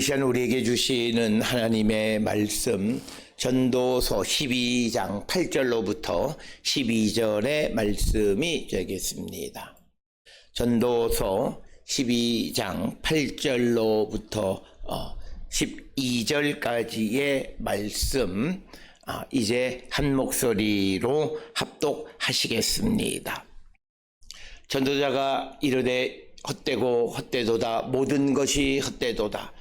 오늘 이 시간 우리에게 주시는 하나님의 말씀 전도서 12장 8절로부터 12절의 말씀이 되겠습니다. 전도서 12장 8절로부터 12절까지의 말씀 이제 한 목소리로 합독하시겠습니다. 전도자가 이르되 헛되고 헛되도다. 모든 것이 헛되도다.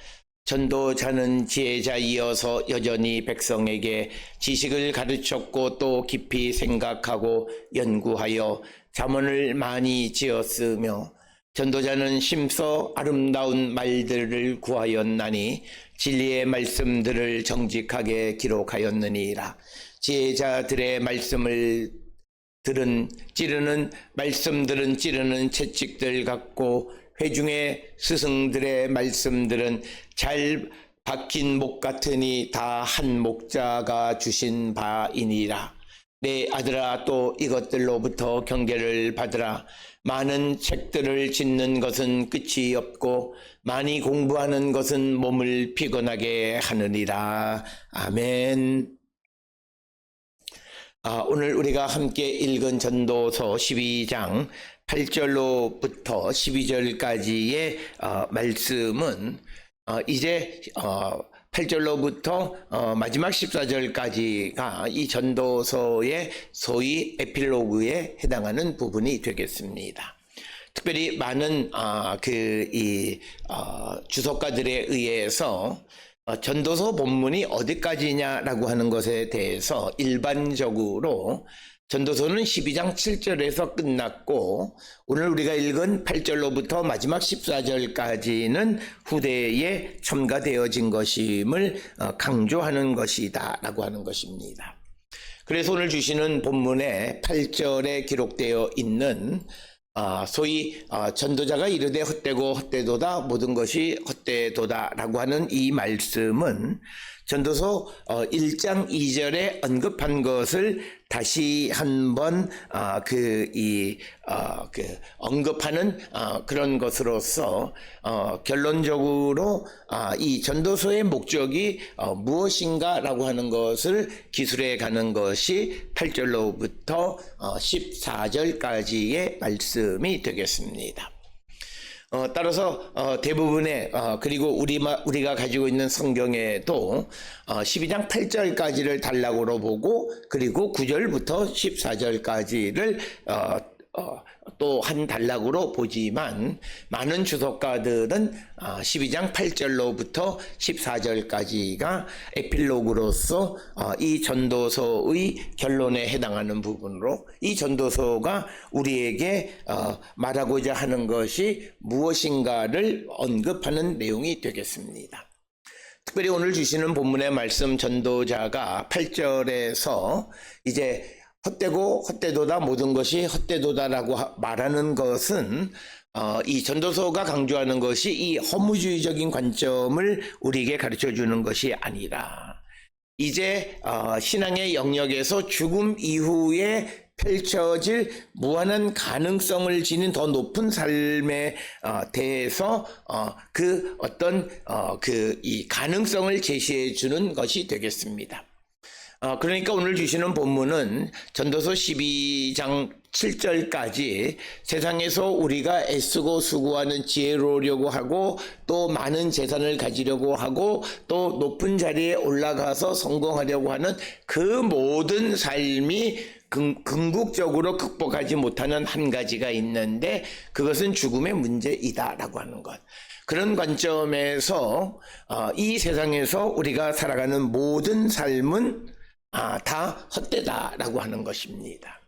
전도자는 지혜자이어서 여전히 백성에게 지식을 가르쳤고 또 깊이 생각하고 연구하여 잠언을 많이 지었으며, 전도자는 심서 아름다운 말들을 구하였나니 진리의 말씀들을 정직하게 기록하였느니라. 지혜자들의 말씀을 찌르는 말씀들은 찌르는 채찍들 같고, 회중의 스승들의 말씀들은 잘 박힌 목 같으니 다 한 목자가 주신 바이니라. 내 아들아, 또 이것들로부터 경계를 받으라. 많은 책들을 짓는 것은 끝이 없고 많이 공부하는 것은 몸을 피곤하게 하느니라. 아멘. 오늘 우리가 함께 읽은 전도서 12장 8절로부터 12절까지의 말씀은 이제 8절로부터 마지막 14절까지가 이 전도서의 소위 에필로그에 해당하는 부분이 되겠습니다. 특별히 많은 주석가들에 의해서 전도서 본문이 어디까지냐라고 하는 것에 대해서 일반적으로 전도서는 12장 7절에서 끝났고, 오늘 우리가 읽은 8절로부터 마지막 14절까지는 후대에 첨가되어진 것임을 강조하는 것이다 라고 하는 것입니다. 그래서 오늘 주시는 본문에 8절에 기록되어 있는 소위 전도자가 이르되 헛되고 헛되도다. 모든 것이 헛되도다 라고 하는 이 말씀은 전도서 1장 2절에 언급한 것을 다시 한번 언급하는 그런 것으로서 결론적으로 이 전도서의 목적이 무엇인가라고 하는 것을 기술해 가는 것이 8절로부터 14절까지의 말씀이 되겠습니다. 따라서 대부분의 그리고 우리가 가지고 있는 성경에도 12장 8절까지를 단락으로 보고, 그리고 9절부터 14절까지를 또 한 단락으로 보지만, 많은 주석가들은 12장 8절로부터 14절까지가 에필로그로서 이 전도서의 결론에 해당하는 부분으로, 이 전도서가 우리에게 말하고자 하는 것이 무엇인가를 언급하는 내용이 되겠습니다. 특별히 오늘 주시는 본문의 말씀, 전도자가 8절에서 이제 헛되고 헛되도다, 모든 것이 헛되도다라고 말하는 것은 이 전도서가 강조하는 것이 이 허무주의적인 관점을 우리에게 가르쳐 주는 것이 아니라, 이제 신앙의 영역에서 죽음 이후에 펼쳐질 무한한 가능성을 지닌 더 높은 삶에 대해서 이 가능성을 제시해 주는 것이 되겠습니다. 그러니까 오늘 주시는 본문은 전도서 12장 7절까지 세상에서 우리가 애쓰고 수고하는 지혜로우려고 하고, 또 많은 재산을 가지려고 하고, 또 높은 자리에 올라가서 성공하려고 하는 그 모든 삶이 궁극적으로 극복하지 못하는 한 가지가 있는데, 그것은 죽음의 문제이다라고 하는 것. 그런 관점에서 이 세상에서 우리가 살아가는 모든 삶은 다 헛되다라고 하는 것입니다.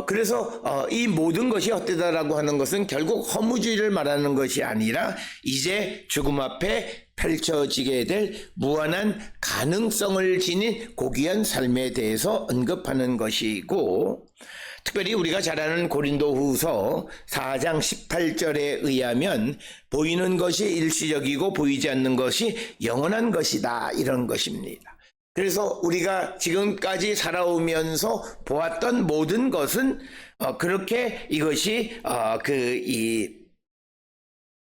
그래서 이 모든 것이 헛되다라고 하는 것은 결국 허무주의를 말하는 것이 아니라, 이제 죽음 앞에 펼쳐지게 될 무한한 가능성을 지닌 고귀한 삶에 대해서 언급하는 것이고, 특별히 우리가 잘 아는 고린도후서 4장 18절에 의하면 보이는 것이 일시적이고 보이지 않는 것이 영원한 것이다, 이런 것입니다. 그래서 우리가 지금까지 살아오면서 보았던 모든 것은 그렇게 이것이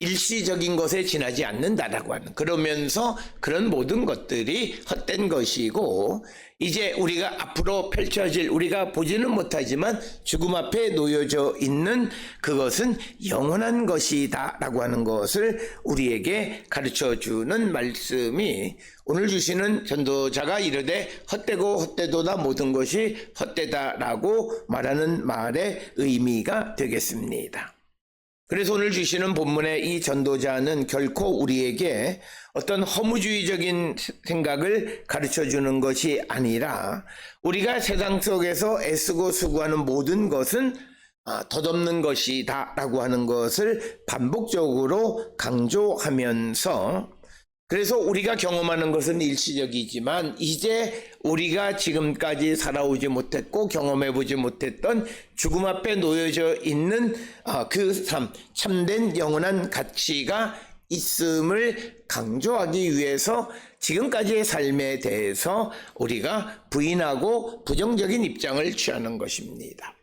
일시적인 것에 지나지 않는다라고 하는, 그러면서 그런 모든 것들이 헛된 것이고, 이제 우리가 앞으로 펼쳐질, 우리가 보지는 못하지만 죽음 앞에 놓여져 있는 그것은 영원한 것이다 라고 하는 것을 우리에게 가르쳐 주는 말씀이, 오늘 주시는 전도자가 이르되 헛되고 헛되도다 모든 것이 헛되다라고 말하는 말의 의미가 되겠습니다. 그래서 오늘 주시는 본문의 이 전도자는 결코 우리에게 어떤 허무주의적인 생각을 가르쳐 주는 것이 아니라, 우리가 세상 속에서 애쓰고 수고하는 모든 것은 덧없는 것이다 라고 하는 것을 반복적으로 강조하면서, 그래서 우리가 경험하는 것은 일시적이지만 이제 우리가 지금까지 살아오지 못했고 경험해보지 못했던 죽음 앞에 놓여져 있는 그 삶, 참된 영원한 가치가 있음을 강조하기 위해서 지금까지의 삶에 대해서 우리가 부인하고 부정적인 입장을 취하는 것입니다.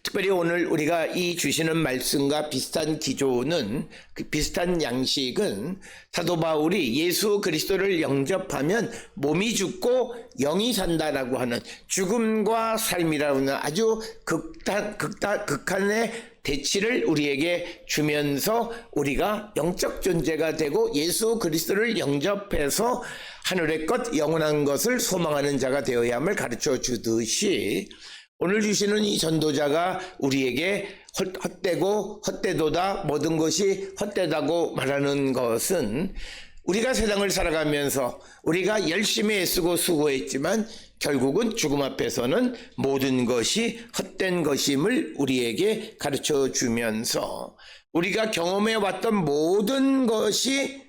특별히 오늘 우리가 이 주시는 말씀과 비슷한 기조는, 그 비슷한 양식은 사도 바울이 예수 그리스도를 영접하면 몸이 죽고 영이 산다라고 하는 죽음과 삶이라고 하는 아주 극한의 대치를 우리에게 주면서 우리가 영적 존재가 되고 예수 그리스도를 영접해서 하늘의 것 영원한 것을 소망하는 자가 되어야 함을 가르쳐 주듯이, 오늘 주시는 이 전도자가 우리에게 헛되고 헛되도다 모든 것이 헛되다고 말하는 것은, 우리가 세상을 살아가면서 우리가 열심히 애쓰고 수고했지만 결국은 죽음 앞에서는 모든 것이 헛된 것임을 우리에게 가르쳐 주면서, 우리가 경험해 왔던 모든 것이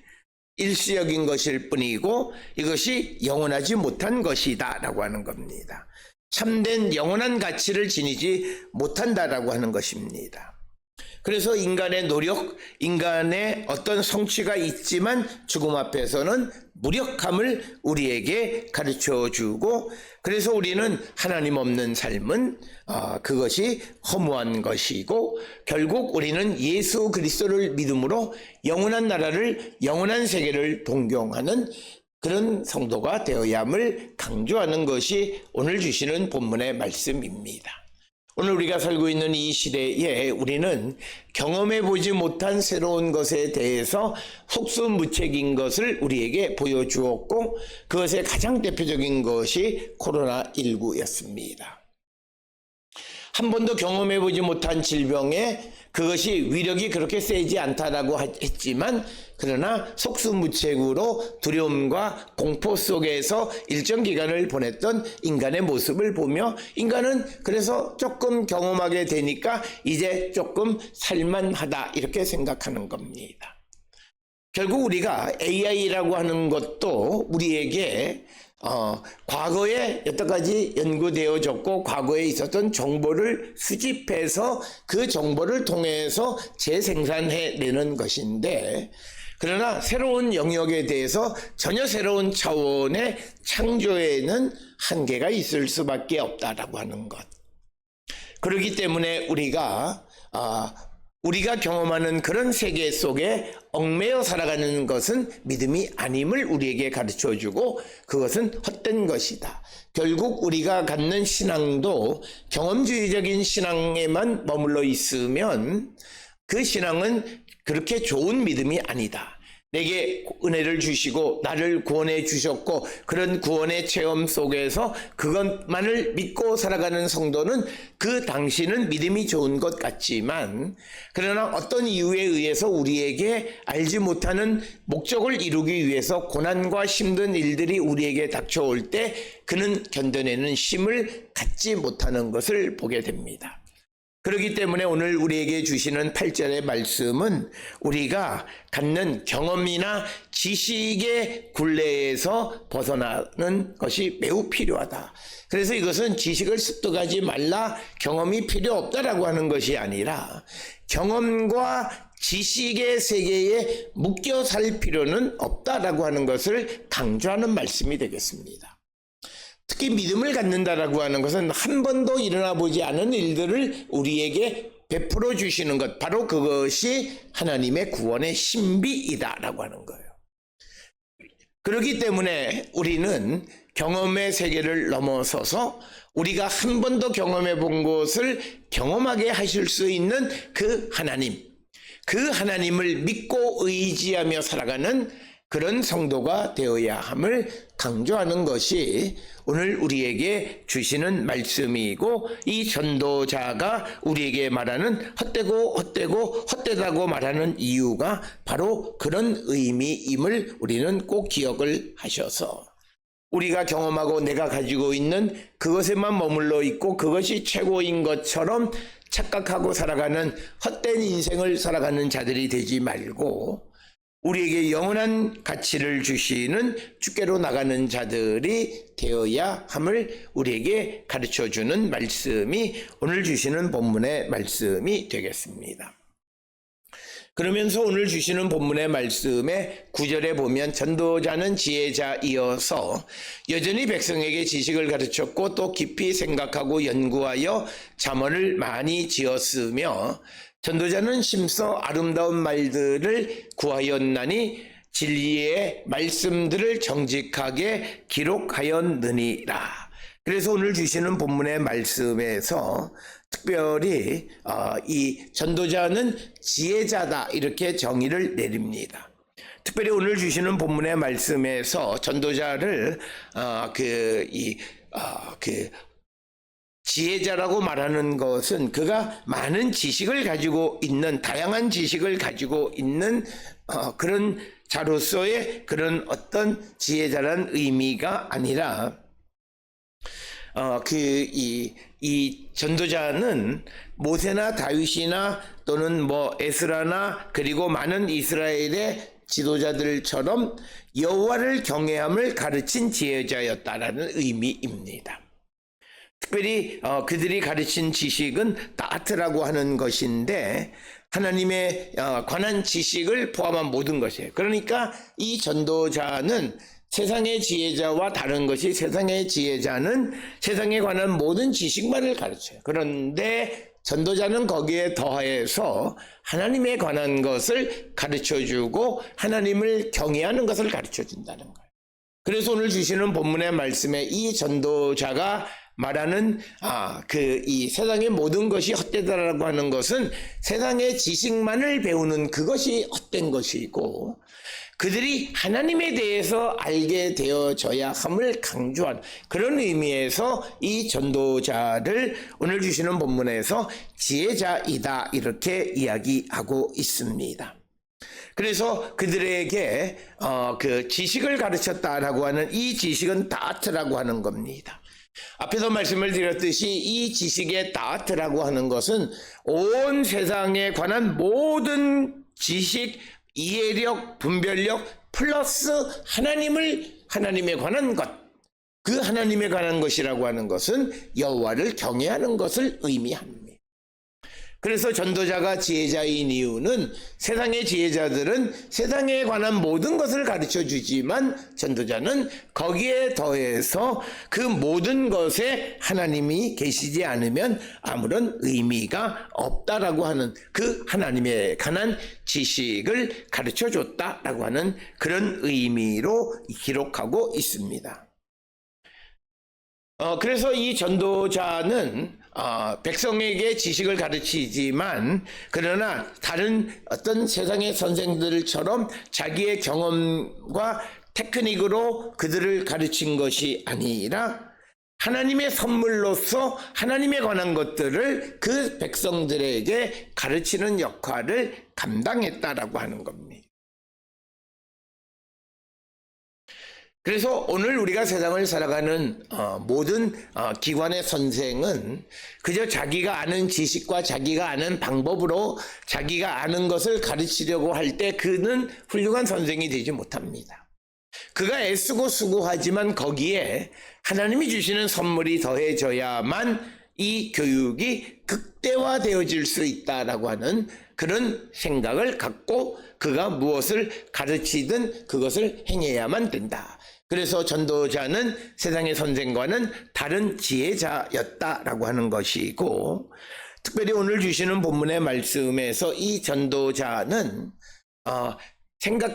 일시적인 것일 뿐이고 이것이 영원하지 못한 것이다 라고 하는 겁니다. 참된 영원한 가치를 지니지 못한다라고 하는 것입니다. 그래서 인간의 노력, 인간의 어떤 성취가 있지만 죽음 앞에서는 무력함을 우리에게 가르쳐 주고, 그래서 우리는 하나님 없는 삶은 그것이 허무한 것이고, 결국 우리는 예수 그리스도를 믿음으로 영원한 나라를, 영원한 세계를 동경하는 그런 성도가 되어야 함을 강조하는 것이 오늘 주시는 본문의 말씀입니다. 오늘 우리가 살고 있는 이 시대에 우리는 경험해보지 못한 새로운 것에 대해서 속수무책인 것을 우리에게 보여주었고, 그것의 가장 대표적인 것이 코로나19였습니다. 한 번도 경험해보지 못한 질병에 그것이 위력이 그렇게 세지 않다라고 했지만, 그러나 속수무책으로 두려움과 공포 속에서 일정 기간을 보냈던 인간의 모습을 보며, 인간은 그래서 조금 경험하게 되니까 이제 조금 살만하다 이렇게 생각하는 겁니다. 결국 우리가 AI라고 하는 것도 우리에게 과거에 여태까지 연구되어졌고 과거에 있었던 정보를 수집해서 그 정보를 통해서 재생산해내는 것인데, 그러나 새로운 영역에 대해서 전혀 새로운 차원의 창조에는 한계가 있을 수밖에 없다라고 하는 것. 그렇기 때문에 우리가 경험하는 그런 세계 속에 얽매여 살아가는 것은 믿음이 아님을 우리에게 가르쳐주고, 그것은 헛된 것이다. 결국 우리가 갖는 신앙도 경험주의적인 신앙에만 머물러 있으면 그 신앙은 그렇게 좋은 믿음이 아니다. 내게 은혜를 주시고 나를 구원해 주셨고 그런 구원의 체험 속에서 그것만을 믿고 살아가는 성도는 그 당시는 믿음이 좋은 것 같지만, 그러나 어떤 이유에 의해서 우리에게 알지 못하는 목적을 이루기 위해서 고난과 힘든 일들이 우리에게 닥쳐올 때 그는 견뎌내는 힘을 갖지 못하는 것을 보게 됩니다. 그렇기 때문에 오늘 우리에게 주시는 8절의 말씀은 우리가 갖는 경험이나 지식의 굴레에서 벗어나는 것이 매우 필요하다. 그래서 이것은 지식을 습득하지 말라, 경험이 필요 없다라고 하는 것이 아니라 경험과 지식의 세계에 묶여 살 필요는 없다라고 하는 것을 강조하는 말씀이 되겠습니다. 특히 믿음을 갖는다라고 하는 것은 한 번도 일어나 보지 않은 일들을 우리에게 베풀어 주시는 것, 바로 그것이 하나님의 구원의 신비이다라고 하는 거예요. 그렇기 때문에 우리는 경험의 세계를 넘어서서 우리가 한 번도 경험해 본 것을 경험하게 하실 수 있는 그 하나님을 믿고 의지하며 살아가는 그런 성도가 되어야 함을 강조하는 것이 오늘 우리에게 주시는 말씀이고, 이 전도자가 우리에게 말하는 헛되다고 말하는 이유가 바로 그런 의미임을 우리는 꼭 기억을 하셔서, 우리가 경험하고 내가 가지고 있는 그것에만 머물러 있고 그것이 최고인 것처럼 착각하고 살아가는 헛된 인생을 살아가는 자들이 되지 말고, 우리에게 영원한 가치를 주시는 주께로 나가는 자들이 되어야 함을 우리에게 가르쳐주는 말씀이 오늘 주시는 본문의 말씀이 되겠습니다. 그러면서 오늘 주시는 본문의 말씀의 9절에 보면 전도자는 지혜자이어서 여전히 백성에게 지식을 가르쳤고 또 깊이 생각하고 연구하여 잠언을 많이 지었으며, 전도자는 심서 아름다운 말들을 구하였나니 진리의 말씀들을 정직하게 기록하였느니라. 그래서 오늘 주시는 본문의 말씀에서 특별히 이 전도자는 지혜자다 이렇게 정의를 내립니다. 특별히 오늘 주시는 본문의 말씀에서 전도자를 지혜자라고 말하는 것은 그가 많은 지식을 가지고 있는, 다양한 지식을 가지고 있는 그런 자로서의 그런 어떤 지혜자란 의미가 아니라, 이 전도자는 모세나 다윗이나 또는 에스라나 그리고 많은 이스라엘의 지도자들처럼 여호와를 경외함을 가르친 지혜자였다라는 의미입니다. 특별히 그들이 가르친 지식은 다트라고 하는 것인데, 하나님에 관한 지식을 포함한 모든 것이에요. 그러니까 이 전도자는 세상의 지혜자와 다른 것이, 세상의 지혜자는 세상에 관한 모든 지식만을 가르쳐요. 그런데 전도자는 거기에 더해서 하나님에 관한 것을 가르쳐주고 하나님을 경외하는 것을 가르쳐준다는 거예요. 그래서 오늘 주시는 본문의 말씀에 이 전도자가 말하는 이 세상의 모든 것이 헛되다라고 하는 것은 세상의 지식만을 배우는 그것이 헛된 것이고, 그들이 하나님에 대해서 알게 되어져야 함을 강조한 그런 의미에서 이 전도자를 오늘 주시는 본문에서 지혜자이다 이렇게 이야기하고 있습니다. 그래서 그들에게 그 지식을 가르쳤다라고 하는 이 지식은 다트라고 하는 겁니다. 앞에서 말씀을 드렸듯이 이 지식의 다트라고 하는 것은 온 세상에 관한 모든 지식, 이해력, 분별력 플러스 하나님에 관한 것, 그 하나님에 관한 것이라고 하는 것은 여호와를 경외하는 것을 의미합니다. 그래서 전도자가 지혜자인 이유는 세상의 지혜자들은 세상에 관한 모든 것을 가르쳐 주지만 전도자는 거기에 더해서 그 모든 것에 하나님이 계시지 않으면 아무런 의미가 없다라고 하는 그 하나님에 관한 지식을 가르쳐 줬다라고 하는 그런 의미로 기록하고 있습니다. 그래서 이 전도자는 백성에게 지식을 가르치지만, 그러나 다른 어떤 세상의 선생들처럼 자기의 경험과 테크닉으로 그들을 가르친 것이 아니라 하나님의 선물로서 하나님에 관한 것들을 그 백성들에게 가르치는 역할을 감당했다라고 하는 겁니다. 그래서 오늘 우리가 세상을 살아가는 모든 기관의 선생은 그저 자기가 아는 지식과 자기가 아는 방법으로 자기가 아는 것을 가르치려고 할 때 그는 훌륭한 선생이 되지 못합니다. 그가 애쓰고 수고하지만 거기에 하나님이 주시는 선물이 더해져야만 이 교육이 극대화되어질 수 있다라고 하는 그런 생각을 갖고 그가 무엇을 가르치든 그것을 행해야만 된다. 그래서 전도자는 세상의 선생과는 다른 지혜자였다라고 하는 것이고, 특별히 오늘 주시는 본문의 말씀에서 이 전도자는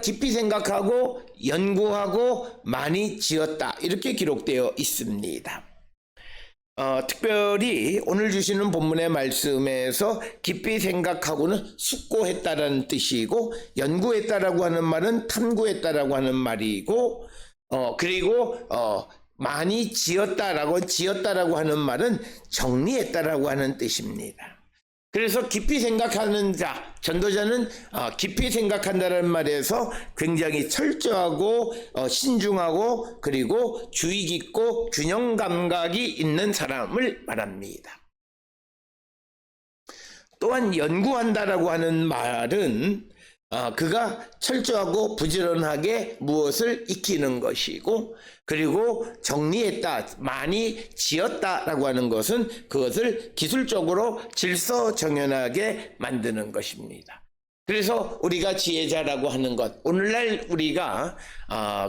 깊이 생각하고 연구하고 많이 지었다, 이렇게 기록되어 있습니다. 특별히 오늘 주시는 본문의 말씀에서 깊이 생각하고는 숙고했다라는 뜻이고, 연구했다라고 하는 말은 탐구했다라고 하는 말이고, 그리고 많이 지었다라고 하는 말은 정리했다라고 하는 뜻입니다. 그래서 깊이 생각하는 자, 전도자는 깊이 생각한다는 말에서 굉장히 철저하고 신중하고 그리고 주의 깊고 균형 감각이 있는 사람을 말합니다. 또한 연구한다라고 하는 말은 그가 철저하고 부지런하게 무엇을 익히는 것이고, 그리고 정리했다, 많이 지었다라고 하는 것은 그것을 기술적으로 질서정연하게 만드는 것입니다. 그래서 우리가 지혜자라고 하는 것, 오늘날 우리가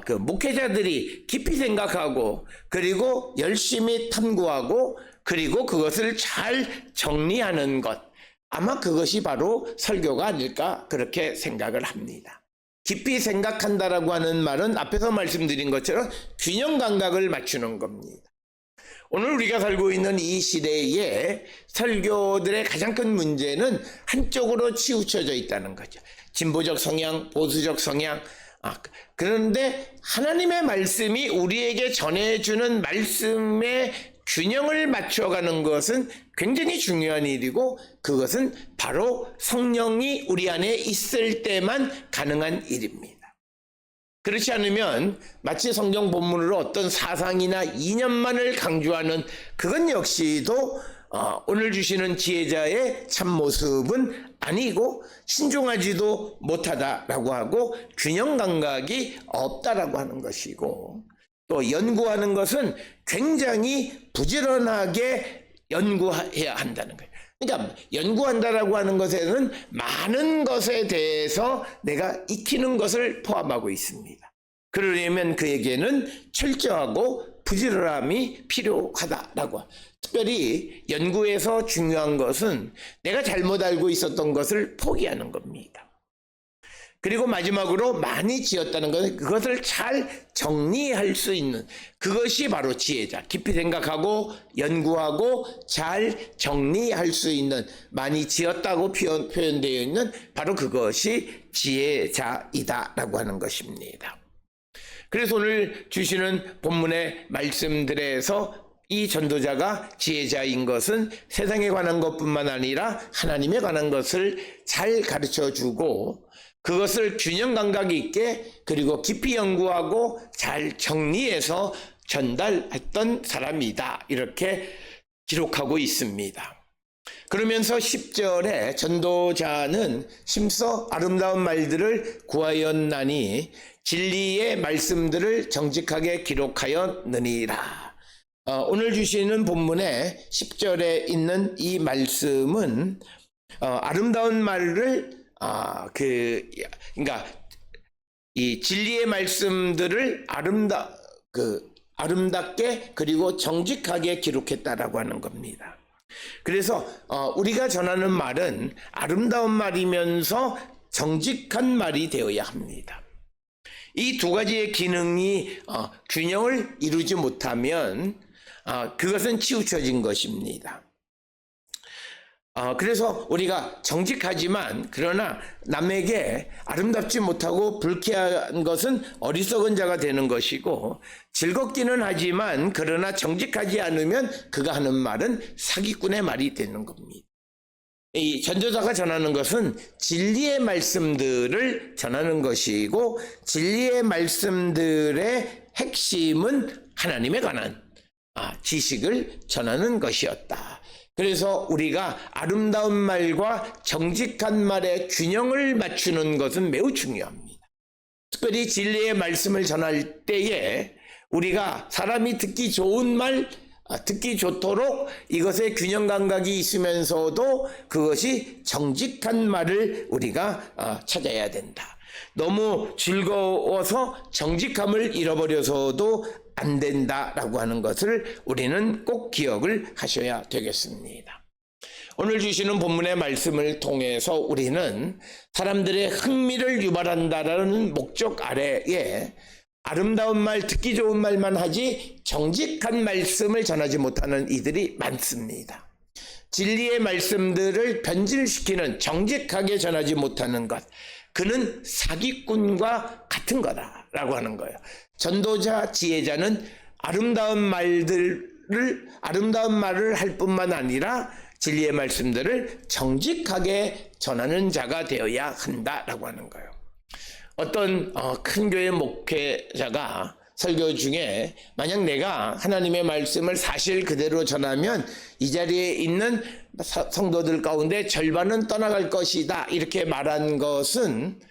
그 목회자들이 깊이 생각하고 그리고 열심히 탐구하고 그리고 그것을 잘 정리하는 것, 아마 그것이 바로 설교가 아닐까 그렇게 생각을 합니다. 깊이 생각한다라고 하는 말은 앞에서 말씀드린 것처럼 균형 감각을 맞추는 겁니다. 오늘 우리가 살고 있는 이 시대에 설교들의 가장 큰 문제는 한쪽으로 치우쳐져 있다는 거죠. 진보적 성향, 보수적 성향. 그런데 하나님의 말씀이 우리에게 전해주는 말씀의 균형을 맞춰가는 것은 굉장히 중요한 일이고, 그것은 바로 성령이 우리 안에 있을 때만 가능한 일입니다. 그렇지 않으면 마치 성경 본문으로 어떤 사상이나 이념만을 강조하는 그건 역시도 오늘 주시는 지혜자의 참모습은 아니고 신중하지도 못하다라고 하고 균형 감각이 없다라고 하는 것이고, 또 연구하는 것은 굉장히 부지런하게 연구해야 한다는 거예요. 그러니까 연구한다라고 하는 것에는 많은 것에 대해서 내가 익히는 것을 포함하고 있습니다. 그러려면 그에게는 철저하고 부지런함이 필요하다라고. 특별히 연구에서 중요한 것은 내가 잘못 알고 있었던 것을 포기하는 겁니다. 그리고 마지막으로 많이 지었다는 것은 그것을 잘 정리할 수 있는, 그것이 바로 지혜자. 깊이 생각하고 연구하고 잘 정리할 수 있는, 많이 지었다고 표현되어 있는 바로 그것이 지혜자이다라고 하는 것입니다. 그래서 오늘 주시는 본문의 말씀들에서 이 전도자가 지혜자인 것은 세상에 관한 것뿐만 아니라 하나님에 관한 것을 잘 가르쳐주고, 그것을 균형 감각 있게 그리고 깊이 연구하고 잘 정리해서 전달했던 사람이다, 이렇게 기록하고 있습니다. 그러면서 10절에 전도자는 심서 아름다운 말들을 구하였나니 진리의 말씀들을 정직하게 기록하였느니라. 오늘 주시는 본문의 10절에 있는 이 말씀은 아름다운 말을 그러니까 이 진리의 말씀들을 아름답게 그리고 정직하게 기록했다라고 하는 겁니다. 그래서 우리가 전하는 말은 아름다운 말이면서 정직한 말이 되어야 합니다. 이 두 가지의 기능이 균형을 이루지 못하면 그것은 치우쳐진 것입니다. 그래서 우리가 정직하지만 그러나 남에게 아름답지 못하고 불쾌한 것은 어리석은 자가 되는 것이고, 즐겁기는 하지만 그러나 정직하지 않으면 그가 하는 말은 사기꾼의 말이 되는 겁니다. 이 전도자가 전하는 것은 진리의 말씀들을 전하는 것이고, 진리의 말씀들의 핵심은 하나님에 관한 지식을 전하는 것이었다. 그래서 우리가 아름다운 말과 정직한 말의 균형을 맞추는 것은 매우 중요합니다. 특별히 진리의 말씀을 전할 때에 우리가 사람이 듣기 좋은 말, 듣기 좋도록 이것의 균형 감각이 있으면서도 그것이 정직한 말을 우리가 찾아야 된다. 너무 즐거워서 정직함을 잃어버려서도 안 된다라고 하는 것을 우리는 꼭 기억을 하셔야 되겠습니다. 오늘 주시는 본문의 말씀을 통해서 우리는 사람들의 흥미를 유발한다라는 목적 아래에 아름다운 말, 듣기 좋은 말만 하지 정직한 말씀을 전하지 못하는 이들이 많습니다. 진리의 말씀들을 변질시키는, 정직하게 전하지 못하는 것, 그는 사기꾼과 같은 거다라고 하는 거예요. 전도자, 지혜자는 아름다운 말을 할 뿐만 아니라 진리의 말씀들을 정직하게 전하는 자가 되어야 한다라고 하는 거예요. 어떤 큰 교회 목회자가 설교 중에 만약 내가 하나님의 말씀을 사실 그대로 전하면 이 자리에 있는 성도들 가운데 절반은 떠나갈 것이다 이렇게 말한 것은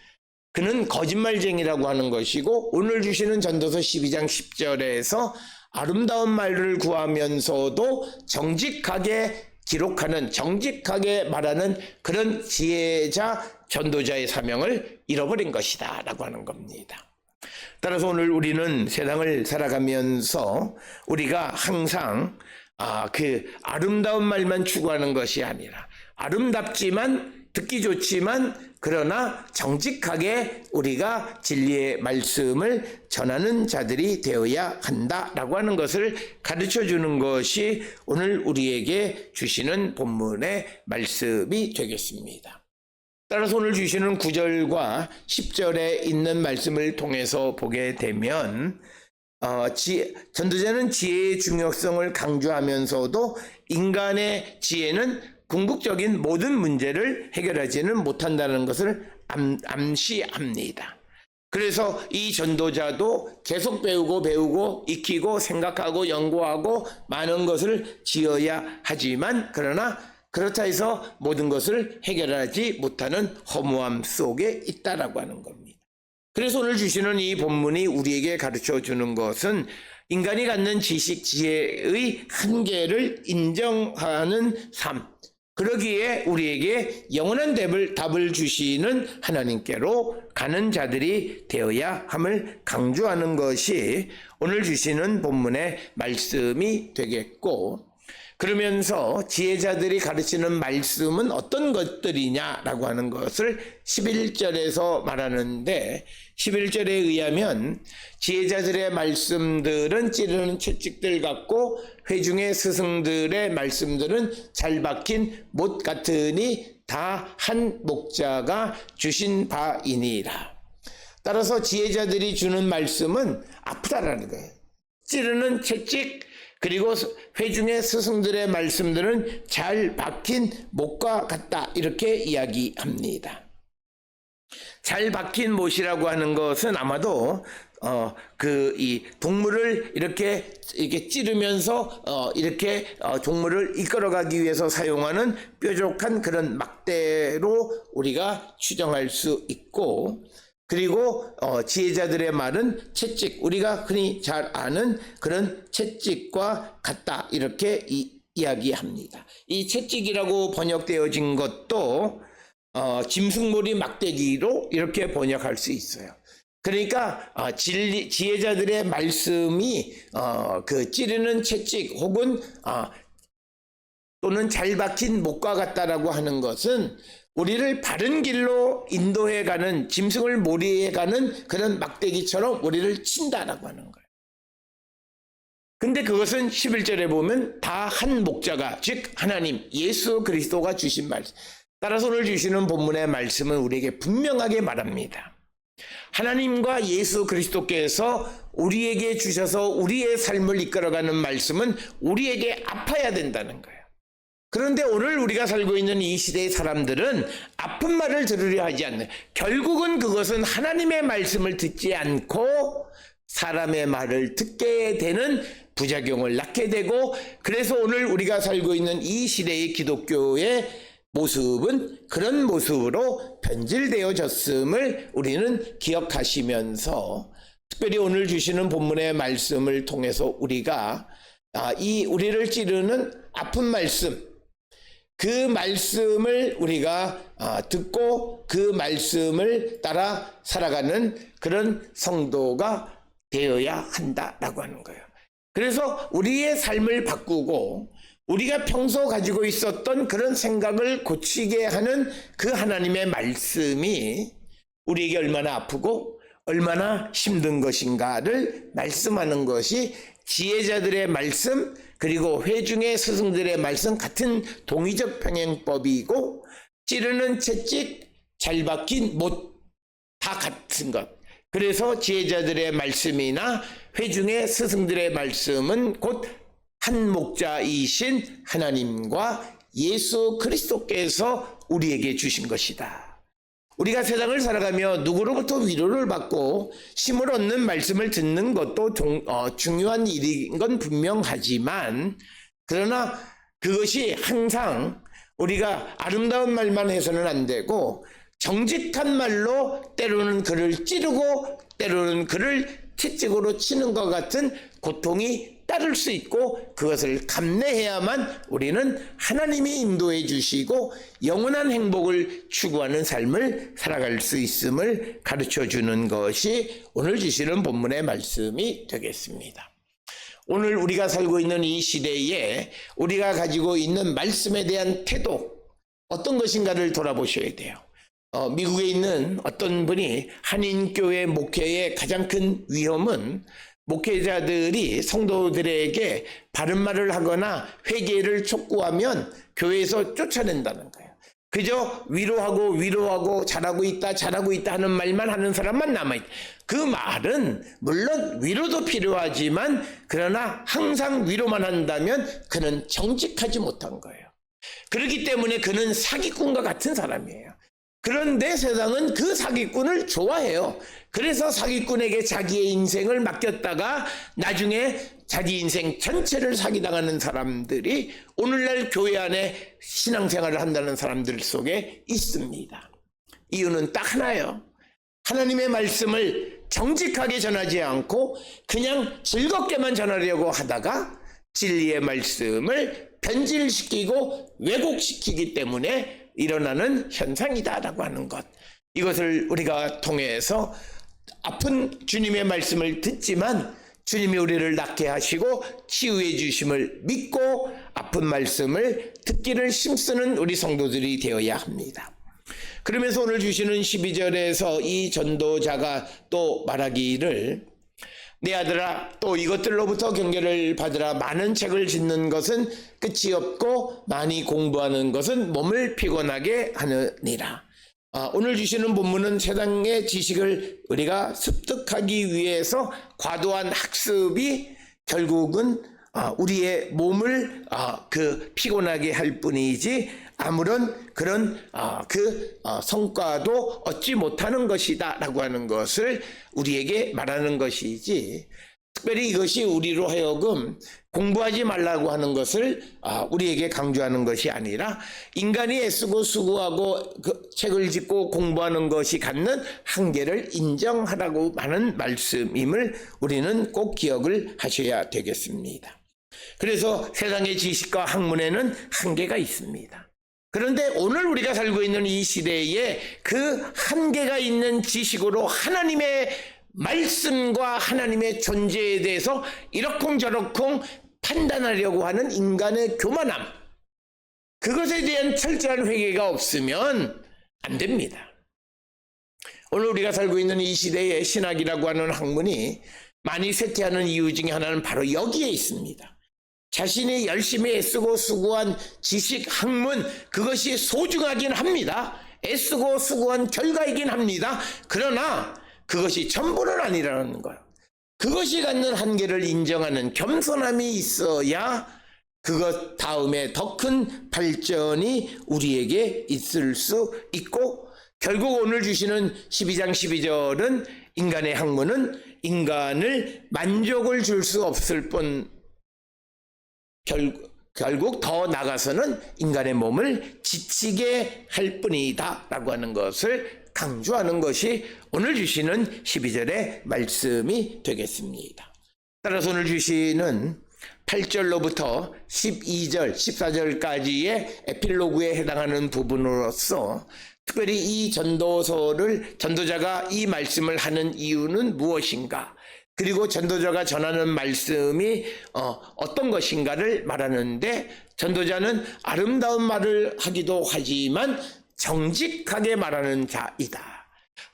그는 거짓말쟁이라고 하는 것이고, 오늘 주시는 전도서 12장 10절에서 아름다운 말을 구하면서도 정직하게 기록하는, 정직하게 말하는 그런 지혜자, 전도자의 사명을 잃어버린 것이다 라고 하는 겁니다. 따라서 오늘 우리는 세상을 살아가면서 우리가 항상 그 아름다운 말만 추구하는 것이 아니라, 아름답지만 듣기 좋지만 그러나 정직하게 우리가 진리의 말씀을 전하는 자들이 되어야 한다라고 하는 것을 가르쳐 주는 것이 오늘 우리에게 주시는 본문의 말씀이 되겠습니다. 따라서 오늘 주시는 9절과 10절에 있는 말씀을 통해서 보게 되면 전도자는 지혜의 중요성을 강조하면서도 인간의 지혜는 궁극적인 모든 문제를 해결하지는 못한다는 것을 암시합니다. 그래서 이 전도자도 계속 배우고 익히고 생각하고 연구하고 많은 것을 지어야 하지만, 그러나 그렇다 해서 모든 것을 해결하지 못하는 허무함 속에 있다라고 하는 겁니다. 그래서 오늘 주시는 이 본문이 우리에게 가르쳐 주는 것은 인간이 갖는 지식, 지혜의 한계를 인정하는 삶, 그러기에 우리에게 영원한 답을 주시는 하나님께로 가는 자들이 되어야 함을 강조하는 것이 오늘 주시는 본문의 말씀이 되겠고, 그러면서 지혜자들이 가르치는 말씀은 어떤 것들이냐라고 하는 것을 11절에서 말하는데, 11절에 의하면 지혜자들의 말씀들은 찌르는 채찍들 같고 회중의 스승들의 말씀들은 잘 박힌 못 같으니 다 한 목자가 주신 바이니라. 따라서 지혜자들이 주는 말씀은 아프다라는 거예요. 찌르는 채찍, 그리고 회중의 스승들의 말씀들은 잘 박힌 못과 같다 이렇게 이야기합니다. 잘 박힌 못이라고 하는 것은 아마도 이 동물을 이렇게 찌르면서 동물을 이끌어가기 위해서 사용하는 뾰족한 그런 막대로 우리가 추정할 수 있고, 그리고 지혜자들의 말은 채찍, 우리가 흔히 잘 아는 그런 채찍과 같다 이렇게 이야기합니다. 이 채찍이라고 번역되어진 것도 짐승몰이 막대기로 이렇게 번역할 수 있어요. 그러니까 지혜자들의 말씀이 그 찌르는 채찍 혹은 또는 잘 박힌 못과 같다라고 하는 것은 우리를 바른 길로 인도해 가는, 짐승을 몰이해 가는 그런 막대기처럼 우리를 친다라고 하는 거예요. 근데 그것은 11절에 보면 다 한 목자가, 즉 하나님 예수 그리스도가 주신 말씀, 따라서 오늘 주시는 본문의 말씀은 우리에게 분명하게 말합니다. 하나님과 예수 그리스도께서 우리에게 주셔서 우리의 삶을 이끌어가는 말씀은 우리에게 아파야 된다는 거예요. 그런데 오늘 우리가 살고 있는 이 시대의 사람들은 아픈 말을 들으려 하지 않는, 결국은 그것은 하나님의 말씀을 듣지 않고 사람의 말을 듣게 되는 부작용을 낳게 되고, 그래서 오늘 우리가 살고 있는 이 시대의 기독교의 모습은 그런 모습으로 변질되어졌음을 우리는 기억하시면서, 특별히 오늘 주시는 본문의 말씀을 통해서 우리가 이 우리를 찌르는 아픈 말씀, 그 말씀을 우리가 듣고 그 말씀을 따라 살아가는 그런 성도가 되어야 한다라고 하는 거예요. 그래서 우리의 삶을 바꾸고 우리가 평소 가지고 있었던 그런 생각을 고치게 하는 그 하나님의 말씀이 우리에게 얼마나 아프고 얼마나 힘든 것인가를 말씀하는 것이 지혜자들의 말씀, 그리고 회중의 스승들의 말씀 같은 동의적 평행법이고, 찌르는 채찍, 잘 박힌 못 다 같은 것. 그래서 지혜자들의 말씀이나 회중의 스승들의 말씀은 곧 한 목자이신 하나님과 예수 그리스도께서 우리에게 주신 것이다. 우리가 세상을 살아가며 누구로부터 위로를 받고 힘을 얻는 말씀을 듣는 것도 중요한 일인 건 분명하지만, 그러나 그것이 항상 우리가 아름다운 말만 해서는 안 되고 정직한 말로 때로는 그를 찌르고 때로는 그를 채찍으로 치는 것 같은 고통이 따를 수 있고, 그것을 감내해야만 우리는 하나님이 인도해 주시고 영원한 행복을 추구하는 삶을 살아갈 수 있음을 가르쳐 주는 것이 오늘 주시는 본문의 말씀이 되겠습니다. 오늘 우리가 살고 있는 이 시대에 우리가 가지고 있는 말씀에 대한 태도, 어떤 것인가를 돌아보셔야 돼요. 미국에 있는 어떤 분이 한인교회 목회의 가장 큰 위험은 목회자들이 성도들에게 바른 말을 하거나 회개를 촉구하면 교회에서 쫓아낸다는 거예요. 그저 위로하고 잘하고 있다 하는 말만 하는 사람만 남아있다. 그 말은 물론 위로도 필요하지만, 그러나 항상 위로만 한다면 그는 정직하지 못한 거예요. 그렇기 때문에 그는 사기꾼과 같은 사람이에요. 그런데 세상은 그 사기꾼을 좋아해요. 그래서 사기꾼에게 자기의 인생을 맡겼다가 나중에 자기 인생 전체를 사기당하는 사람들이 오늘날 교회 안에 신앙생활을 한다는 사람들 속에 있습니다. 이유는 딱 하나예요. 하나님의 말씀을 정직하게 전하지 않고 그냥 즐겁게만 전하려고 하다가 진리의 말씀을 변질시키고 왜곡시키기 때문에 일어나는 현상이다라고 하는 것. 이것을 우리가 통해서 아픈 주님의 말씀을 듣지만 주님이 우리를 낫게 하시고 치유해 주심을 믿고 아픈 말씀을 듣기를 힘쓰는 우리 성도들이 되어야 합니다. 그러면서 오늘 주시는 12절에서 이 전도자가 또 말하기를, 내 아들아, 또 이것들로부터 경계를 받으라. 많은 책을 짓는 것은 끝이 없고 많이 공부하는 것은 몸을 피곤하게 하느니라. 오늘 주시는 본문은 세상의 지식을 우리가 습득하기 위해서 과도한 학습이 결국은 우리의 몸을 피곤하게 할 뿐이지 아무런 그런 성과도 얻지 못하는 것이다 라고 하는 것을 우리에게 말하는 것이지, 특별히 이것이 우리로 하여금 공부하지 말라고 하는 것을 우리에게 강조하는 것이 아니라, 인간이 애쓰고 수고하고 그 책을 짓고 공부하는 것이 갖는 한계를 인정하라고 하는 말씀임을 우리는 꼭 기억을 하셔야 되겠습니다. 그래서 세상의 지식과 학문에는 한계가 있습니다. 그런데 오늘 우리가 살고 있는 이 시대에 그 한계가 있는 지식으로 하나님의 말씀과 하나님의 존재에 대해서 이러쿵저러쿵 판단하려고 하는 인간의 교만함, 그것에 대한 철저한 회개가 없으면 안 됩니다. 오늘 우리가 살고 있는 이 시대에 신학이라고 하는 학문이 많이 쇠퇴하는 이유 중에 하나는 바로 여기에 있습니다. 자신이 열심히 애쓰고 수고한 지식, 학문, 그것이 소중하긴 합니다. 애쓰고 수고한 결과이긴 합니다. 그러나 그것이 전부는 아니라는 거예요. 그것이 갖는 한계를 인정하는 겸손함이 있어야 그것 다음에 더 큰 발전이 우리에게 있을 수 있고, 결국 오늘 주시는 12장 12절은 인간의 학문은 인간을 만족을 줄 수 없을 뿐 결국 더 나가서는 인간의 몸을 지치게 할 뿐이다 라고 하는 것을 강조하는 것이 오늘 주시는 12절의 말씀이 되겠습니다. 따라서 오늘 주시는 8절로부터 12절, 14절까지의 에필로그에 해당하는 부분으로서 특별히 이 전도자가 이 말씀을 하는 이유는 무엇인가? 그리고 전도자가 전하는 말씀이 어떤 것인가를 말하는데, 전도자는 아름다운 말을 하기도 하지만 정직하게 말하는 자이다.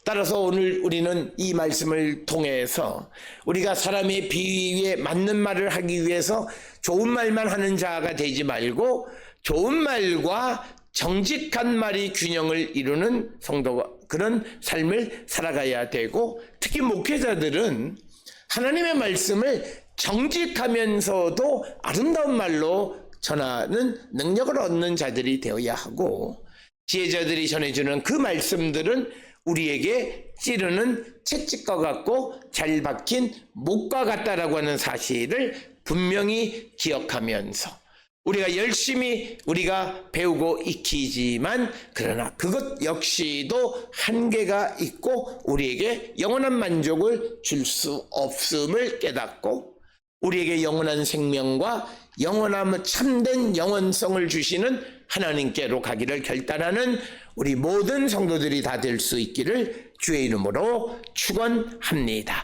따라서 오늘 우리는 이 말씀을 통해서 우리가 사람의 비위에 맞는 말을 하기 위해서 좋은 말만 하는 자가 되지 말고 좋은 말과 정직한 말이 균형을 이루는 성도가 그런 삶을 살아가야 되고, 특히 목회자들은 하나님의 말씀을 정직하면서도 아름다운 말로 전하는 능력을 얻는 자들이 되어야 하고, 지혜자들이 전해주는 그 말씀들은 우리에게 찌르는 채찍과 같고 잘 박힌 목과 같다라고 하는 사실을 분명히 기억하면서 우리가 열심히 우리가 배우고 익히지만, 그러나 그것 역시도 한계가 있고 우리에게 영원한 만족을 줄 수 없음을 깨닫고, 우리에게 영원한 생명과 영원함 참된 영원성을 주시는 하나님께로 가기를 결단하는 우리 모든 성도들이 다 될 수 있기를 주의 이름으로 축원합니다.